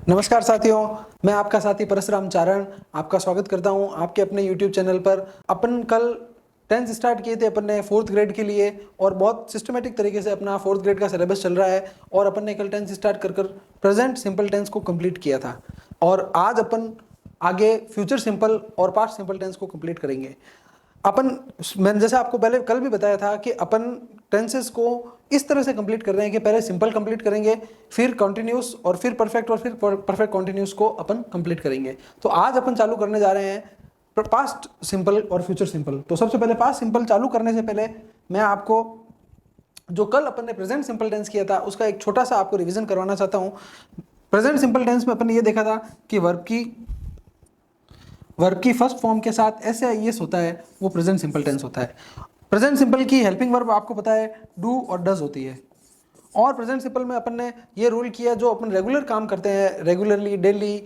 नमस्कार साथियों, मैं आपका साथी परशुराम चारण आपका स्वागत करता हूं आपके अपने YouTube चैनल पर। अपन कल टेंस स्टार्ट किए थे अपन ने फोर्थ ग्रेड के लिए, और बहुत सिस्टमेटिक तरीके से अपना फोर्थ ग्रेड का सिलेबस चल रहा है। और अपन ने कल टेंस स्टार्ट कर प्रेजेंट सिंपल टेंस को कंप्लीट किया था, और आज अपन आगे फ्यूचर सिंपल और पास्ट सिंपल टेंस को कंप्लीट करेंगे। अपन मैंने जैसे आपको पहले कल भी बताया था कि अपन टेंसेस को इस तरह से कंप्लीट कर रहे हैं कि पहले सिंपल कंप्लीट करेंगे, फिर कंटिन्यूस, और फिर परफेक्ट, और फिर परफेक्ट कंटिन्यूस को अपन कंप्लीट करेंगे। तो आज अपन चालू करने जा रहे हैं पास्ट सिंपल और फ्यूचर सिंपल। तो सबसे पहले पास्ट सिंपल चालू करने से पहले मैं आपको जो कल अपन ने प्रेजेंट सिंपल टेंस किया था उसका एक छोटा सा आपको रिवीजन करवाना चाहता हूं। प्रेजेंट सिंपल टेंस में अपन ने ये देखा था कि वर्ब की फर्स्ट फॉर्म के साथ एस या ईएस होता है, वो प्रेजेंट सिंपल टेंस होता है। प्रेजेंट सिंपल की हेल्पिंग वर्ब आपको पता है डू और डज होती है। और प्रेजेंट सिंपल में अपन ने ये रूल किया, जो अपन रेगुलर काम करते हैं, रेगुलरली, डेली,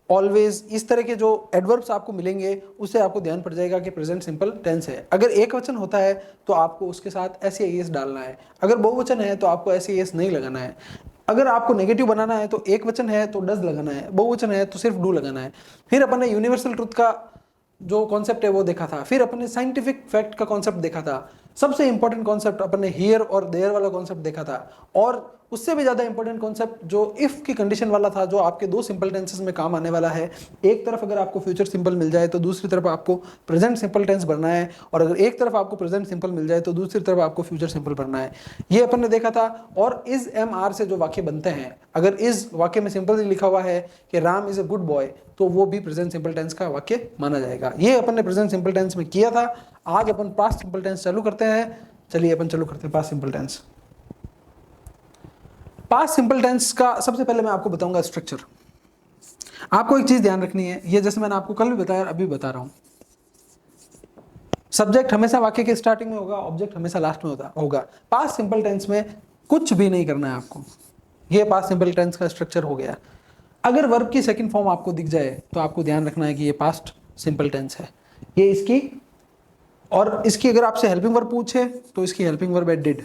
ऑलवेज, इस तरह के जो एडवर्ब्स आपको मिलेंगे उससे आपको ध्यान पड़ जाएगा कि प्रेजेंट सिंपल टेंस है। अगर एक वचन होता है तो आपको उसके साथ एस या ईएस डालना है, अगर बहुवचन है तो आपको एस या ईएस नहीं लगाना है। अगर आपको नेगेटिव बनाना है तो एक वचन है तो डज लगाना है, बहुवचन है तो सिर्फ डू लगाना है। फिर अपन ने यूनिवर्सल ट्रुथ का जो कॉन्सेप्ट है वो देखा था, फिर अपन ने साइंटिफिक फैक्ट का कॉन्सेप्ट देखा था, सबसे इंपॉर्टेंट कॉन्सेप्ट अपन ने हियर और देयर वाला कॉन्सेप्ट देखा था, और उससे भी ज्यादा इंपॉर्टेंट कॉन्सेप्ट जो इफ की कंडीशन वाला था, जो आपके दो सिंपल टेंसेस में काम आने वाला है। एक तरफ अगर आपको फ्यूचर सिंपल मिल जाए तो दूसरी तरफ आपको प्रेजेंट सिंपल टेंस भरना है, और अगर एक तरफ आपको प्रेजेंट सिंपल मिल जाए तो दूसरी तरफ आपको फ्यूचर सिंपल भरना है। ये अपन ने देखा था। और इज एम आर से जो वाक्य बनते हैं, अगर इज वाक्य में सिंपल लिखा हुआ है कि Ram is a good boy, तो वो भी प्रेजेंट सिंपल टेंस का वाक्य माना जाएगा। ये अपन ने प्रेजेंट सिंपल टेंस में किया था। आज अपन पास्ट सिंपल टेंस चालू करते हैं। चलिए अपन चालू करते हैं past simple tense. Past simple tense का सबसे पहले मैं आपको बताऊंगा स्ट्रक्चर। आपको एक चीज ध्यान रखनी है, ये जैसे मैंने आपको कल भी बताया, अभी बता रहा हूं। सब्जेक्ट हमेशा वाक्य के स्टार्टिंग में होगा, ऑब्जेक्ट हमेशा लास्ट में होगा। पास्ट सिंपल टेंस में कुछ भी नहीं करना है आपको। ये पास्ट सिंपल टेंस का स्ट्रक्चर हो गया। अगर वर्ब की सेकंड फॉर्म आपको दिख जाए तो आपको ध्यान रखना है कि ये पास्ट सिंपल टेंस है, ये इसकी, और इसकी अगर आपसे हेल्पिंग वर्ब पूछे तो इसकी हेल्पिंग वर्ब है डिड।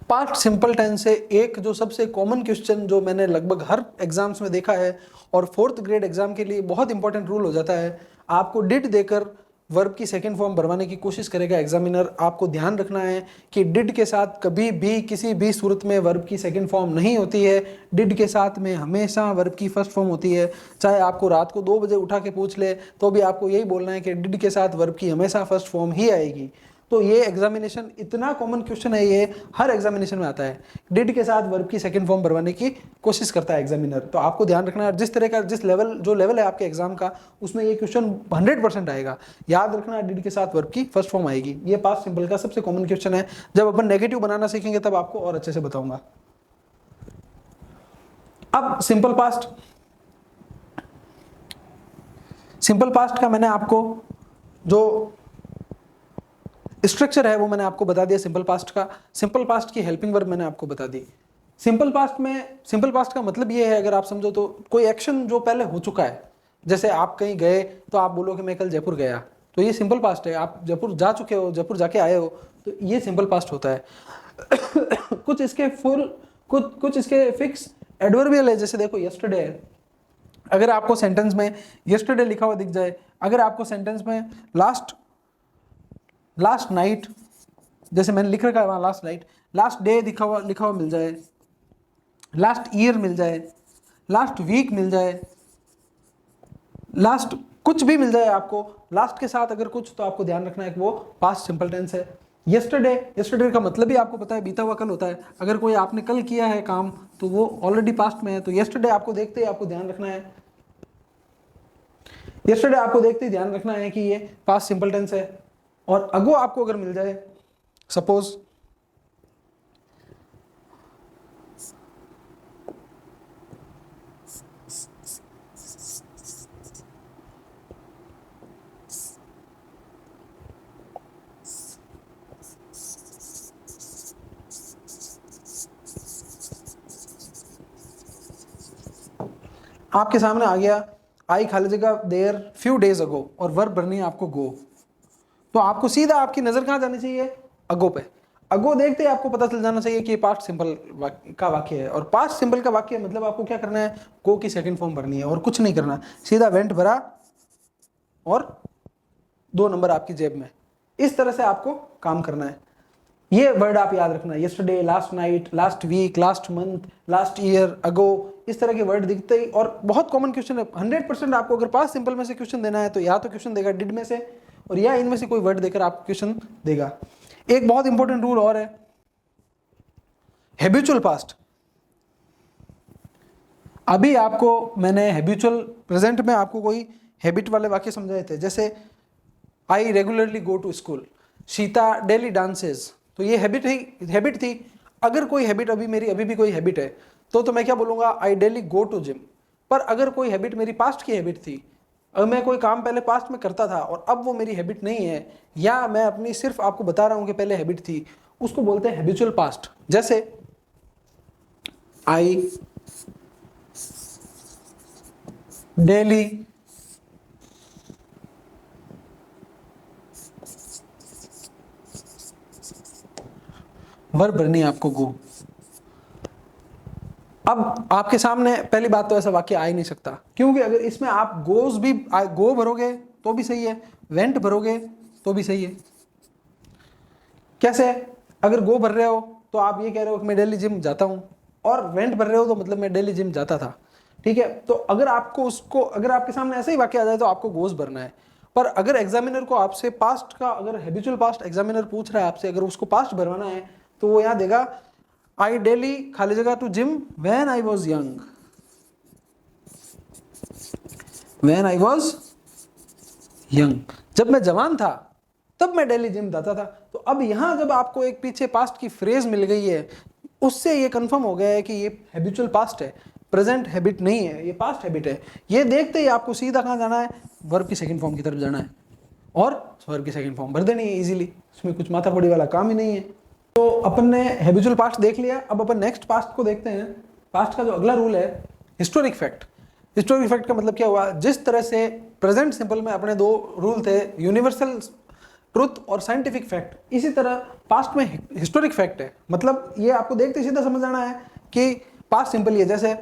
पास्ट सिंपल टेंस से एक जो सबसे कॉमन क्वेश्चन जो मैंने लगभग हर एग्जाम्स में देखा है, और फोर्थ ग्रेड एग्जाम के लिए बहुत इंपॉर्टेंट रूल हो जाता है, आपको डिड देकर वर्ब की सेकंड फॉर्म भरवाने की कोशिश करेगा एग्जामिनर। आपको ध्यान रखना है कि डिड के साथ कभी भी किसी भी सूरत में वर्ब की सेकंड फॉर्म नहीं होती है। डिड के साथ में हमेशा वर्ब की फर्स्ट फॉर्म होती है। चाहे आपको रात को 2 बजे उठा के पूछ ले तो भी आपको यही बोलना है कि डिड के साथ वर्ब की हमेशा फर्स्ट फॉर्म ही आएगी। तो ये एग्जामिनेशन इतना कॉमन क्वेश्चन है, ये हर एग्जामिनेशन में आता है। डिड के साथ वर्ब की सेकंड फॉर्म भरवाने की कोशिश करता है एग्जामिनर। तो आपको ध्यान रखना है, जिस तरह का जो लेवल है आपके एग्जाम का, उसमें ये क्वेश्चन 100% आएगा। याद रखना, डिड के साथ वर्ब की फर्स्ट फॉर्म आएगी। ये पास्ट सिंपल का सबसे कॉमन क्वेश्चन है। जब अपन नेगेटिव बनाना सीखेंगे तब आपको और अच्छे से बताऊंगा। अब सिंपल पास्ट का मैंने आपको जो स्ट्रक्चर है वो मैंने आपको बता दिया सिंपल पास्ट का। सिंपल पास्ट की हेल्पिंग वर्ब मैंने आपको बता दी। सिंपल पास्ट का मतलब ये है, अगर आप समझो तो कोई एक्शन जो पहले हो चुका है। जैसे आप कहीं गए तो आप बोलो कि मैं कल जयपुर गया, तो ये सिंपल पास्ट है। आप जयपुर जा चुके हो, जयपुर जाके आए हो, तो ये सिंपल पास्ट होता है। कुछ इसके फिक्स एडवर्बियल है, जैसे देखो यस्टरडे है। अगर आपको सेंटेंस में यस्टरडे लिखा हुआ दिख जाए, अगर आपको सेंटेंस में लास्ट नाइट, जैसे मैंने लिख रखा है वहां लास्ट नाइट, लास्ट डे लिखा हुआ मिल जाए, लास्ट ईयर मिल जाए, लास्ट वीक मिल जाए, लास्ट कुछ भी मिल जाए आपको लास्ट के साथ अगर कुछ, तो आपको ध्यान रखना है कि वो पास्ट सिंपल टेंस है। यस्टरडे का मतलब भी आपको पता है, बीता हुआ कल होता है। अगर कोई आपने कल किया है काम तो वो ऑलरेडी पास्ट में है। तो यस्टरडे आपको देखते ही आपको ध्यान रखना है, यस्टरडे आपको देखते ही ध्यान रखना है कि ये पास्ट सिंपल टेंस है। और अगो आपको अगर मिल जाए, सपोज आपके सामने आ गया आई खाली जगह देयर फ्यू डेज अगो, और वर्ब भरनी है आपको गो, तो आपको सीधा आपकी नजर कहां जानी चाहिए, अगो पे। अगो देखते ही आपको पता चल जाना चाहिए कि पास्ट सिंपल का वाक्य है, और पास्ट सिंपल का वाक्य मतलब आपको क्या करना है, गो की सेकंड फॉर्म भरनी है और कुछ नहीं करना, सीधा वेंट भरा और 2 नंबर आपकी जेब में। इस तरह से आपको काम करना है। ये वर्ड आप याद रखना, yesterday, last night, last week, last month, last year, ago, इस तरह के वर्ड दिखते ही। और बहुत कॉमन क्वेश्चन है, 100% आपको अगर पास्ट सिंपल में से क्वेश्चन देना है तो या तो क्वेश्चन देगा डिड में से, और या इनमें से कोई वर्ड देकर आपको क्वेश्चन देगा। एक बहुत इंपॉर्टेंट रूल और है, हैबिचुअल पास्ट। अभी आपको मैंने हैबिचुअल प्रेजेंट में आपको कोई हैबिट वाले वाक्य समझाए थे, जैसे I regularly go to school, Sita daily dances, तो ये हैबिट थी। अगर कोई हैबिट अभी भी कोई हैबिट है तो मैं क्या बोलूंगा, आई डेली गो टू जिम। पर अगर कोई हैबिट मेरी पास्ट की हैबिट थी, अगर मैं कोई काम पहले पास्ट में करता था और अब वो मेरी हैबिट नहीं है, या मैं अपनी सिर्फ आपको बता रहा हूं कि पहले हैबिट थी, उसको बोलते हैं हैबिचुअल पास्ट। जैसे आई डेली वर्ब भरनी है आपको गो। अब आपके सामने पहली बात तो ऐसा वाक्य आ ही नहीं सकता, क्योंकि अगर इसमें आप गोज भी गो भरोगे तो भी सही है, वेंट भरोगे तो भी सही है। कैसे, अगर गो भर रहे हो तो आप ये कह रहे हो कि मैं डेली जिम जाता हूं, और वेंट भर रहे हो तो मतलब मैं डेली जिम जाता था। ठीक है, तो अगर आपके सामने ऐसा ही वाक्य आ जाए तो आपको गोज भरना है। पर अगर एग्जामिनर को आपसे पास्ट का, अगर हैबिचुअल पास्ट एग्जामिनर पूछ रहा है आपसे, अगर उसको पास्ट भरवाना है तो वो यहां देगा आई डेली खाली जगह to gym when I was young, when I was young, जब मैं जवान था तब मैं डेली जिम जाता था। तो अब यहां जब आपको एक पीछे पास्ट की फ्रेज मिल गई है, उससे ये कंफर्म हो गया है कि ये हैबिचुअल पास्ट है, प्रेजेंट हैबिट नहीं है, ये पास्ट हैबिट है। ये देखते ही आपको सीधा कहां जाना है, वर्ब की सेकंड फॉर्म की तरफ जाना है, और वर्ब की सेकंड फॉर्म भर देनी है इजीली, इसमें कुछ माथापड़ी वाला काम ही नहीं है। तो अपन ने हैबिचुअल पास्ट देख लिया, अब अपन नेक्स्ट पास्ट को देखते हैं। पास्ट का जो अगला रूल है, हिस्टोरिक फैक्ट। हिस्टोरिक फैक्ट का मतलब क्या हुआ, जिस तरह से प्रेजेंट सिंपल में अपने 2 रूल थे, यूनिवर्सल ट्रुथ और साइंटिफिक फैक्ट, इसी तरह पास्ट में हिस्टोरिक फैक्ट है। मतलब ये आपको देखते सीधा समझ आना है कि पास्ट सिंपल ही है। जैसे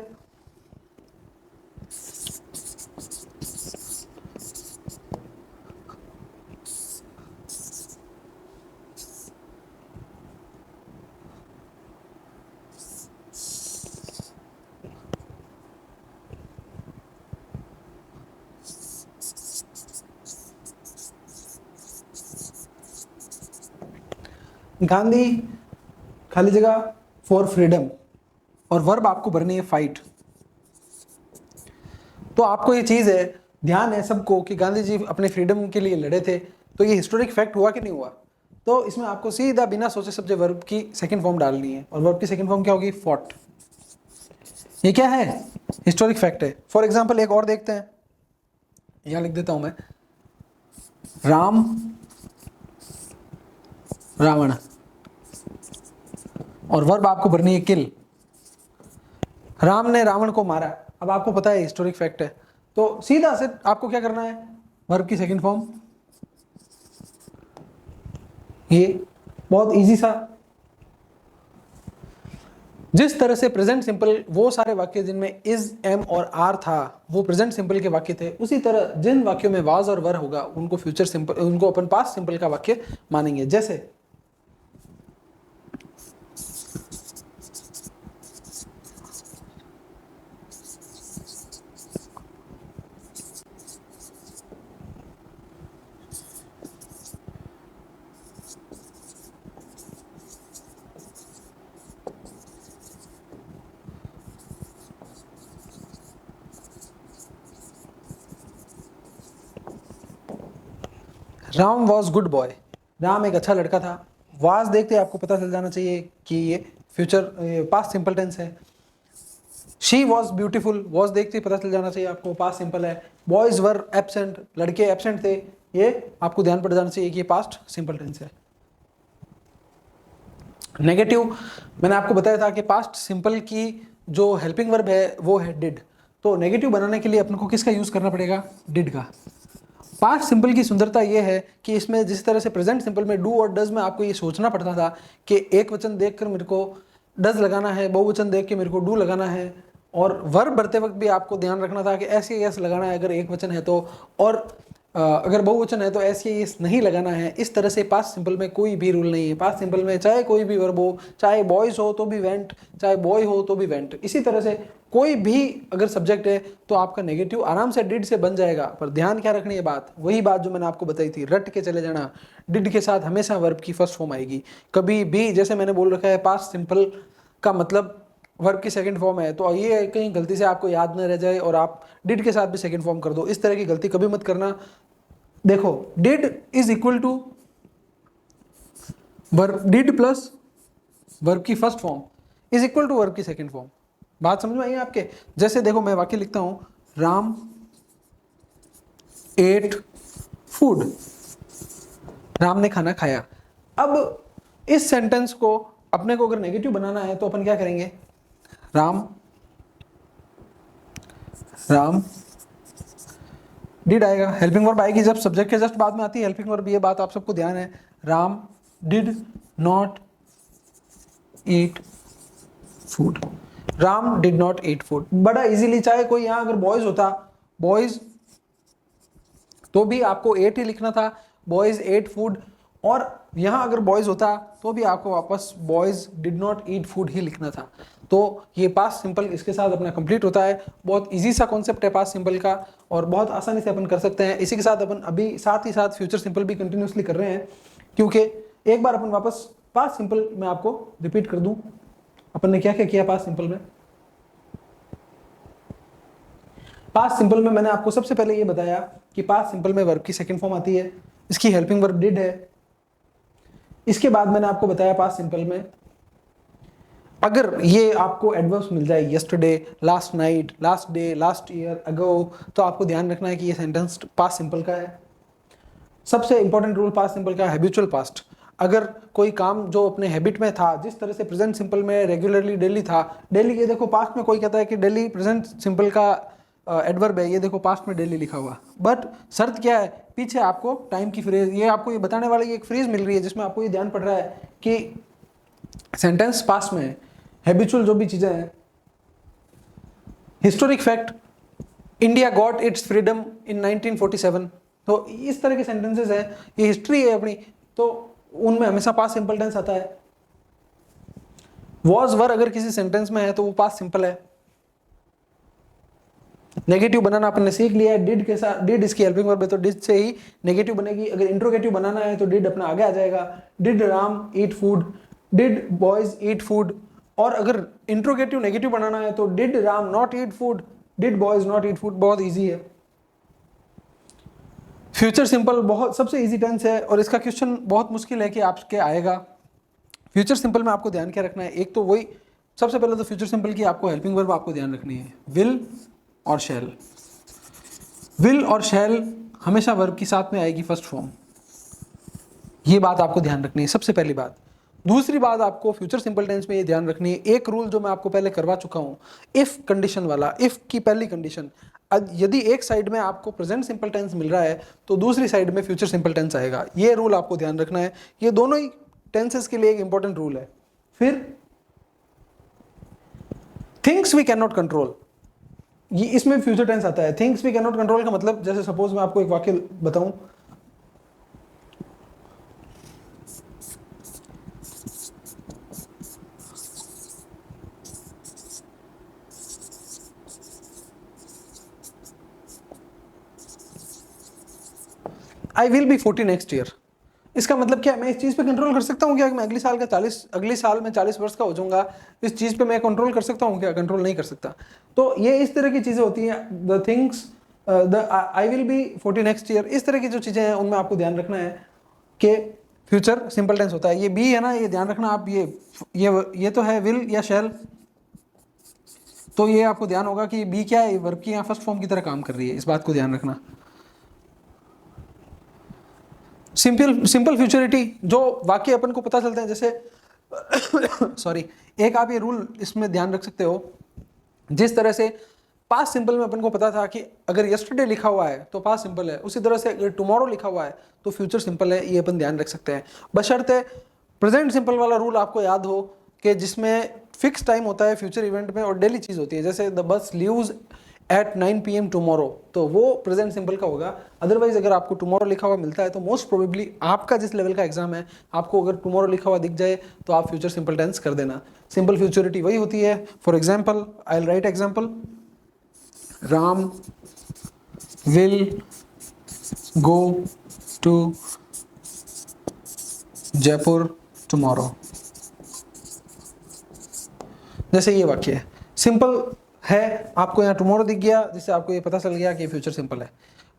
गांधी खाली जगह फॉर फ्रीडम, और वर्ब आपको भरनी है फाइट। तो आपको ये चीज है, ध्यान है सबको कि गांधी जी अपने फ्रीडम के लिए लड़े थे, तो ये हिस्टोरिक फैक्ट हुआ कि नहीं हुआ। तो इसमें आपको सीधा बिना सोचे समझे वर्ब की सेकंड फॉर्म डालनी है, और वर्ब की सेकंड फॉर्म क्या होगी, फॉट। ये क्या है, हिस्टोरिक फैक्ट है। फॉर एग्जाम्पल एक और देखते हैं, यहां लिख देता हूं मैं, राम रावण, और वर्ब आपको भरनी है किल। राम ने रावण को मारा, अब आपको पता है हिस्टोरिक फैक्ट है, तो सीधा से आपको क्या करना है, वर्ब की सेकंड फॉर्म। ये बहुत इजी सा, जिस तरह से प्रेजेंट सिंपल वो सारे वाक्य जिनमें इज, एम और आर था वो प्रेजेंट सिंपल के वाक्य थे, उसी तरह जिन वाक्यों में वाज और वर होगा उनको फ्यूचर सिंपल, उनको अपन पास्ट सिंपल का वाक्य मानेंगे। जैसे Ram was good boy, Ram एक अच्छा लड़का था। वाज देखते आपको पता चल जाना चाहिए कि ये फ्यूचर पास्ट सिंपल टेंस है। शी वॉज ब्यूटीफुल, वॉज देखते पता चल जाना चाहिए आपको पास्ट सिंपल है। बॉयज वर एब्सेंट, लड़के एब्सेंट थे, ये आपको ध्यान पड़ जाना चाहिए कि ये पास्ट सिंपल टेंस है। नेगेटिव, मैंने आपको बताया था कि पास्ट सिंपल की जो हेल्पिंग वर्ब है वो है डिड, तो नेगेटिव बनाने के लिए अपन को किसका यूज करना पड़ेगा, डिड का। पास्ट सिंपल की सुंदरता ये है कि इसमें जिस तरह से प्रेजेंट सिंपल में डू और डज में आपको ये सोचना पड़ता था कि एक वचन देखकर मेरे को डज लगाना है, बहुवचन देख के मेरे को डू लगाना है, और वर्ब भरते वक्त भी आपको ध्यान रखना था कि ऐसे यस लगाना है अगर एक वचन है तो, और अगर बहुवचन है तो ऐसे यस नहीं लगाना है। इस तरह से पास्ट सिंपल में कोई भी रूल नहीं है। पास्ट सिंपल में चाहे कोई भी वर्ब हो, चाहे बॉयज हो तो भी वेंट, चाहे बॉय हो तो भी वेंट। इसी तरह से कोई भी अगर सब्जेक्ट है तो आपका नेगेटिव आराम से डिड से बन जाएगा। पर ध्यान क्या रखनी है बात, वही बात जो मैंने आपको बताई थी, रट के चले जाना। डिड के साथ हमेशा वर्ब की फर्स्ट फॉर्म आएगी। कभी भी, जैसे मैंने बोल रखा है पास्ट सिंपल का मतलब वर्ब की सेकंड फॉर्म है, तो ये कहीं गलती से आपको याद न रह जाए और आप डिड के साथ भी सेकंड फॉर्म कर दो। इस तरह की गलती कभी मत करना। देखो, did is equal to verb, did plus verb की first form is equal to verb की सेकंड फॉर्म। बात समझ में आई आपके? जैसे देखो मैं वाक्य लिखता हूं, राम एट फूड, राम ने खाना खाया। अब इस सेंटेंस को अपने को अगर नेगेटिव बनाना है तो अपन क्या करेंगे, राम डिड आएगा, हेल्पिंग वर्ब आएगी जब सब्जेक्ट के जस्ट बाद में आती है हेल्पिंग वर्ब। ये बात आप सबको ध्यान है। Ram did not eat food, Ram did not eat food. बड़ा इजीली, चाहे कोई यहाँ अगर बॉयज होता, बॉयज तो भी आपको एट ही लिखना था, बॉयज एट फूड, और यहाँ अगर बॉयज होता तो भी आपको वापस boys did not eat food ही लिखना था। तो ये पास्ट सिंपल इसके साथ अपना कंप्लीट होता है। बहुत इजी सा कॉन्सेप्ट है पास्ट सिंपल का, और बहुत आसानी से अपन कर सकते हैं। इसी के साथ अपन अभी साथ ही साथ फ्यूचर सिंपल भी कंटिन्यूसली कर रहे हैं, क्योंकि एक बार अपन वापस पास्ट सिंपल में आपको रिपीट कर दूं अपन ने क्या क्या किया पास्ट सिंपल में। पास्ट सिंपल में मैंने आपको सबसे पहले ये बताया कि पास्ट सिंपल में वर्ब की सेकंड फॉर्म आती है, इसकी हेल्पिंग वर्ब डिड है। इसके बाद मैंने आपको बताया पास्ट सिंपल में अगर ये आपको एडवर्ब्स मिल जाए, yesterday, last night, last day, last year, ago, तो आपको ध्यान रखना है कि ये सेंटेंस पास्ट सिंपल का है। सबसे इंपॉर्टेंट रूल पास्ट सिंपल का हैबिचुअल पास्ट। अगर कोई काम जो अपने हैबिट में था, जिस तरह से प्रेजेंट सिंपल में रेगुलरली डेली था, डेली, ये देखो पास्ट में कोई कहता है कि डेली प्रेजेंट सिंपल का एडवर्ब है, ये देखो पास्ट में डेली लिखा हुआ, बट शर्त क्या है, पीछे आपको टाइम की फ्रेज, ये आपको ये बताने वाली एक फ्रेज मिल रही है जिसमें आपको ये ध्यान पड़ रहा है कि सेंटेंस पास्ट में है। हैबिचुअल जो भी चीजें हैं, historic fact, India got its freedom इन 1947, तो इस तरह के सेंटेंसेस हैं, ये हिस्ट्री है अपनी, तो उनमें हमेशा पास्ट सिंपल टेंस आता है। वॉज वर अगर किसी सेंटेंस में है तो वो पास्ट सिंपल है। नेगेटिव बनाना अपन ने सीख लिया है, डिड के साथ, डिड इसकी हेल्पिंग वर्ब है तो डिड से ही नेगेटिव बनेगी। अगर इंट्रोगेटिव बनाना है तो डिड अपना आगे आ जाएगा, did Ram eat food, did boys eat food. और अगर इंट्रोगेटिव नेगेटिव बनाना है तो did Ram not eat food, did boys not eat food. बहुत इजी है। फ्यूचर सिंपल बहुत सबसे इजी टेंस है और इसका क्वेश्चन बहुत मुश्किल है कि आपके आएगा। फ्यूचर सिंपल में आपको ध्यान क्या रखना है, एक तो वही सबसे पहले तो फ्यूचर सिंपल की आपको हेल्पिंग वर्ब आपको ध्यान रखनी है, विल और शैल। विल और शैल हमेशा वर्ब के साथ में आएगी फर्स्ट फॉर्म, ये बात आपको ध्यान रखनी है सबसे पहली बात। दूसरी बात आपको फ्यूचर सिंपल टेंस में ये ध्यान रखनी है, एक रूल जो मैं आपको पहले करवा चुका हूं, इफ कंडीशन वाला। इफ की पहली कंडीशन, यदि एक साइड में आपको प्रेजेंट सिंपल टेंस मिल रहा है तो दूसरी साइड में फ्यूचर सिंपल टेंस आएगा। ये रूल आपको ध्यान रखना है, ये दोनों ही टेंसेस के लिए एक इंपॉर्टेंट रूल है। फिर things we can not control, ये इसमें फ्यूचर टेंस आता है। Things we can not control का मतलब, जैसे सपोज मैं आपको एक वाक्य बताऊं, I will be 40 next year. इसका मतलब क्या, मैं इस चीज पे कंट्रोल कर सकता हूँ क्या कि मैं अगले साल में 40 वर्ष का हो जाऊंगा, इस चीज पे मैं कंट्रोल कर सकता हूँ क्या? कंट्रोल नहीं कर सकता। तो ये इस तरह की चीजें होती हैं, the things, the I will be 40 next year, इस तरह की जो चीजें हैं उनमें आपको ध्यान रखना है कि फ्यूचर सिंपल टेंस होता है। ये बी है ना, ये ध्यान रखना आप, ये तो है विल या शैल, तो ये आपको ध्यान होगा कि बी क्या है, वर्ब की यहाँ फर्स्ट फॉर्म की तरह काम कर रही है, इस बात को ध्यान रखना। सिंपल फ्यूचरिटी, जो वाक्य अपन को पता चलते हैं, जैसे सॉरी, एक आप ये रूल इसमें ध्यान रख सकते हो, जिस तरह से पास्ट सिंपल में अपन को पता था कि अगर यस्टरडे लिखा हुआ है तो पास्ट सिंपल है, उसी तरह से अगर टुमारो लिखा हुआ है तो फ्यूचर सिंपल है, ये अपन ध्यान रख सकते हैं। बशर्ते प्रेजेंट सिंपल वाला रूल आपको याद हो कि जिसमें फिक्स टाइम होता है फ्यूचर इवेंट में और डेली चीज़ होती है, जैसे the bus leaves eight 9 PM tomorrow, तो वो प्रेजेंट सिंपल का होगा। अदरवाइज अगर आपको टुमारो लिखा हुआ मिलता है तो मोस्ट प्रोबेबली आपका जिस लेवल का एग्जाम है, आपको अगर टुमारो लिखा हुआ दिख जाए तो आप फ्यूचर सिंपल टेंस कर देना। सिंपल फ्यूचरिटी वही होती है। For example I will write example, Ram will go to Jaipur tomorrow. जैसे ये वाक्य है, सिंपल है, आपको यहाँ टुमारो दिख गया जिससे आपको ये पता चल गया कि फ्यूचर सिंपल है।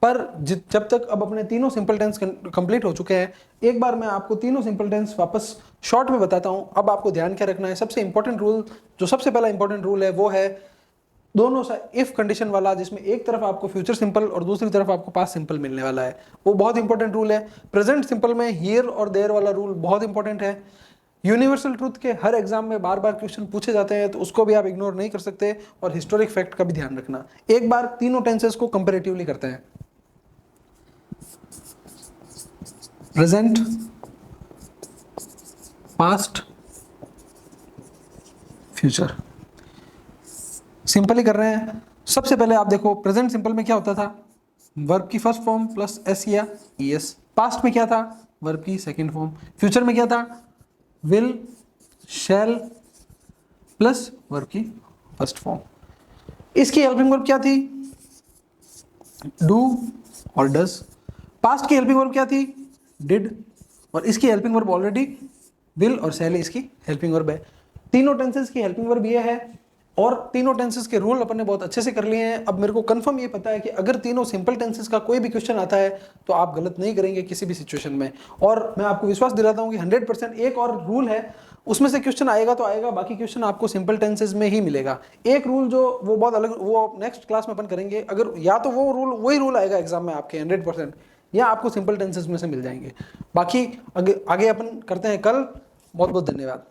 पर जब तक अब अपने तीनों सिंपल टेंस कंप्लीट हो चुके हैं, एक बार मैं आपको तीनों सिंपल टेंस वापस शॉर्ट में बताता हूँ। अब आपको ध्यान क्या रखना है, सबसे इंपॉर्टेंट रूल, जो सबसे पहला इंपॉर्टेंट रूल है वो है दोनों सा इफ कंडीशन वाला, जिसमें एक तरफ आपको फ्यूचर सिंपल और दूसरी तरफ आपको पास्ट सिंपल मिलने वाला है। वो बहुत इंपॉर्टेंट रूल है। प्रेजेंट सिंपल में हियर और देयर वाला रूल बहुत इंपॉर्टेंट है। यूनिवर्सल ट्रूथ के हर एग्जाम में बार बार क्वेश्चन पूछे जाते हैं, तो उसको भी आप इग्नोर नहीं कर सकते। और हिस्टोरिक फैक्ट का भी ध्यान रखना। एक बार तीनों टेंसेस को कंपैरेटिवली करते हैं। प्रेजेंट, पास्ट, फ्यूचर, सिंपल ही कर रहे हैं। सबसे पहले आप देखो, प्रेजेंट सिंपल में क्या होता था, वर्ब की फर्स्ट फॉर्म प्लस एस या ईएस। पास्ट में क्या था, वर्ब की सेकंड फॉर्म। फ्यूचर में क्या था, विल, शैल प्लस वर्ब की फर्स्ट फॉर्म। इसकी हेल्पिंग वर्ब क्या थी, डू और डज। पास्ट की हेल्पिंग वर्ब क्या थी, डिड, और इसकी हेल्पिंग वर्ब ऑलरेडी विल और शैल इसकी हेल्पिंग वर्ब है। तीनों टेंसेस की हेल्पिंग वर्ब ये है, और तीनों टेंसेस के रूल अपन ने बहुत अच्छे से कर लिए हैं। अब मेरे को कंफर्म ये पता है कि अगर तीनों सिंपल टेंसेस का कोई भी क्वेश्चन आता है तो आप गलत नहीं करेंगे किसी भी सिचुएशन में। और मैं आपको विश्वास दिलाता हूँ कि 100% एक और रूल है, उसमें से क्वेश्चन आएगा तो आएगा, बाकी क्वेश्चन आपको सिंपल टेंसेस में ही मिलेगा। एक रूल जो वो बहुत अलग, वो नेक्स्ट क्लास में अपन करेंगे। अगर या तो वो रूल वही रूल आएगा एग्जाम में आपके 100%, या आपको सिंपल टेंसेस में से मिल जाएंगे। बाकी आगे अपन करते हैं कल। बहुत बहुत धन्यवाद।